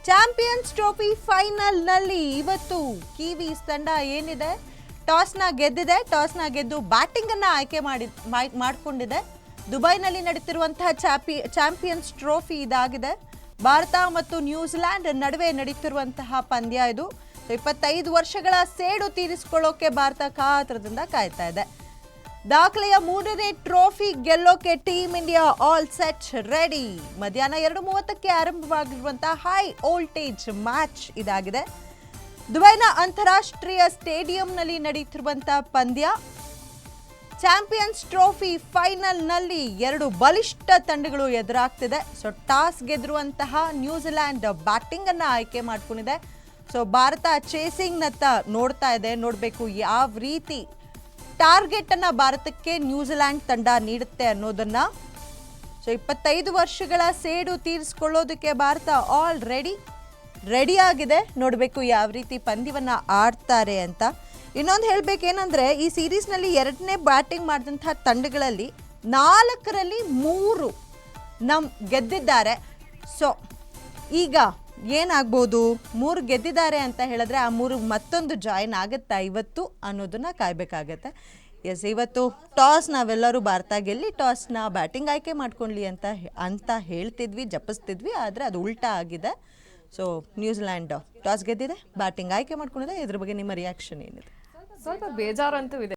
Champions trophy final ನಲ್ಲಿ ಇವತ್ತು Kiwis ತಂಡ ಏನಿದೆ ಟಾಸ್ನ ಗೆದ್ದು ಬ್ಯಾಟಿಂಗ್ ಅನ್ನ ಆಯ್ಕೆ ಮಾಡಿಕೊಂಡಿದೆ. ದುಬೈನಲ್ಲಿ ನಡೆಯುತ್ತಿರುವಂತಹ ಚಾಂಪಿಯನ್ಸ್ ಟ್ರೋಫಿ ಇದಾಗಿದೆ. ಭಾರತ ಮತ್ತು ನ್ಯೂಜಿಲೆಂಡ್ ನಡುವೆ ನಡೆಯುತ್ತಿರುವಂತಹ ಪಂದ್ಯ ಇದು. 25 ವರ್ಷಗಳ ಸೇಡು ತೀರಿಸಿಕೊಳ್ಳೋಕೆ ಭಾರತ ಕಾತರದಿಂದ ಕಾಯ್ತಾ ಇದೆ. ದಾಖಲೆಯ 3ನೇ ಟ್ರೋಫಿ ಗೆಲ್ಲೋಕೆ team India all set ready. ಮಧ್ಯಾಹ್ನ 2:30ಕ್ಕೆ ಆರಂಭವಾಗಿರುವಂತಹ ಹೈ ವೋಲ್ಟೇಜ್ ಮ್ಯಾಚ್ ಇದಾಗಿದೆ. ದುಬೈನ ಅಂತಾರಾಷ್ಟ್ರೀಯ ಸ್ಟೇಡಿಯಂನಲ್ಲಿ ನಡೆಯುತ್ತಿರುವಂತಹ ಪಂದ್ಯ. ಚಾಂಪಿಯನ್ಸ್ ಟ್ರೋಫಿ ಫೈನಲ್ ನಲ್ಲಿ 2 ಬಲಿಷ್ಠ ತಂಡಗಳು ಎದುರಾಗ್ತಿದೆ. ಸೊ ಟಾಸ್ ಗೆದ್ದಿರುವಂತಹ ನ್ಯೂಜಿಲೆಂಡ್ ಬ್ಯಾಟಿಂಗ್ ಅನ್ನ ಆಯ್ಕೆ ಮಾಡಿಕೊಂಡಿದೆ. ಸೊ ಭಾರತ ಚೇಸಿಂಗ್ ನತ್ತ ನೋಡ್ತಾ ಇದೆ. ನೋಡಬೇಕು ಯಾವ ರೀತಿ ಟಾರ್ಗೆಟ್ ಅನ್ನ ಭಾರತಕ್ಕೆ ನ್ಯೂಜಿಲೆಂಡ್ ತಂಡ ನೀಡುತ್ತೆ ಅನ್ನೋದನ್ನ. ಸೊ 25 ವರ್ಷಗಳ ಸೇಡು ತೀರಿಸಿಕೊಳ್ಳೋದಕ್ಕೆ ಭಾರತ ರೆಡಿ ಆಗಿದೆ. ನೋಡಬೇಕು ಯಾವ ರೀತಿ ಪಂದ್ಯವನ್ನ ಆಡ್ತಾರೆ ಅಂತ. ಇನ್ನೊಂದು ಹೇಳ್ಬೇಕೇನಂದ್ರೆ ಈ ಸೀರೀಸ್ನಲ್ಲಿ 2ನೇ ಬ್ಯಾಟಿಂಗ್ ಮಾಡಿದಂತಹ ತಂಡಗಳಲ್ಲಿ 4ರಲ್ಲಿ 3 ಗೆದ್ದಿದ್ದಾರೆ. ಸೊ ಈಗ ಏನಾಗ್ಬೋದು, 3 ಗೆದ್ದಿದ್ದಾರೆ ಅಂತ ಹೇಳಿದ್ರೆ ಆ 3 ಮತ್ತೊಂದು ಜಾಯಿನ್ ಆಗುತ್ತಾ ಇವತ್ತು ಅನ್ನೋದನ್ನ ಕಾಯ್ಬೇಕಾಗತ್ತೆ. ಎಸ್, ಇವತ್ತು ಟಾಸ್ ನಾವೆಲ್ಲರೂ ಭಾರತ ಗೆಲ್ಲಿ ಟಾಸ್ನ ಬ್ಯಾಟಿಂಗ್ ಆಯ್ಕೆ ಮಾಡ್ಕೊಳ್ಳಿ ಅಂತ ಹೇಳ್ತಿದ್ವಿ, ಜಪಿಸ್ತಿದ್ವಿ. ಆದರೆ ಅದು ಉಲ್ಟಾ ಆಗಿದೆ. ಸೊ ನ್ಯೂಜಿಲೆಂಡ್ ಟಾಸ್ ಗೆದ್ದಿದೆ, ಬ್ಯಾಟಿಂಗ್ ಆಯ್ಕೆ ಮಾಡ್ಕೊಂಡಿದೆ. ಇದ್ರ ಬಗ್ಗೆ ನಿಮ್ಮ ರಿಯಾಕ್ಷನ್ ಏನಿದೆ? ಸ್ವಲ್ಪ ಬೇಜಾರಂತೂ ಇದೆ.